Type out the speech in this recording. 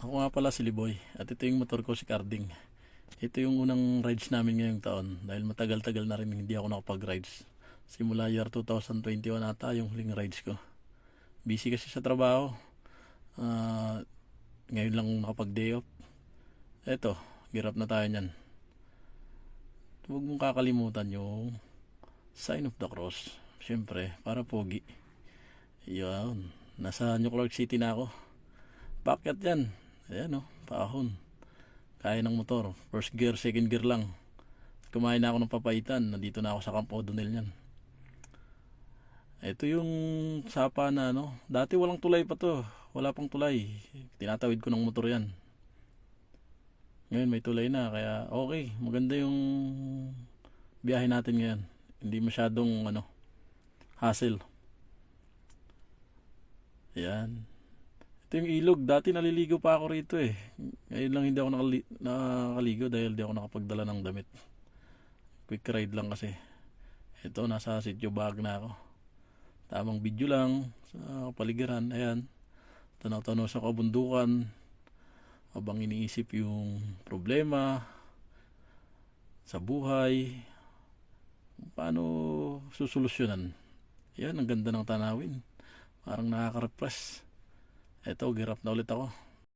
Ako nga pala si Liboy at ito yung motor ko si Carding. Ito yung unang rides namin ngayong taon dahil matagal-tagal na rin hindi ako nakapag-rides. Simula year 2021 ata yung huling rides ko. Busy kasi sa trabaho. Ah, Ngayon lang nakapag-day off. Eto, girap na tayo niyan. Huwag mong kakalimutan yung sign of the cross. Siyempre, para pogi. Yun, nasa New Clark City na ako. Pakyat yan. Ayan o, paahon. Kaya ng motor. First gear, second gear lang. Kumain na ako ng papaitan. Nandito na ako sa Camp O'Donnell yan. Ito yung sapa na ano. Dati walang tulay pa to. Wala pang tulay. Tinatawid ko ng motor yan. Ngayon may tulay na. Kaya okay. Maganda yung biyahe natin ngayon. Hindi masyadong hassle. Ayan. Ito yung ilog. Dati naliligo pa ako rito eh. Ngayon lang hindi ako nakaligo dahil di ako nakapagdala ng damit. Quick ride lang kasi. Ito, nasa sitio bag na ako. Tamang video lang sa paligiran. Ayan. Tanaw-tanaw sa kabundukan. Habang iniisip yung problema sa buhay. Paano susolusyonan. Ayan, ang ganda ng tanawin. Parang nakaka-refresh. Eto, girap na ulit ako.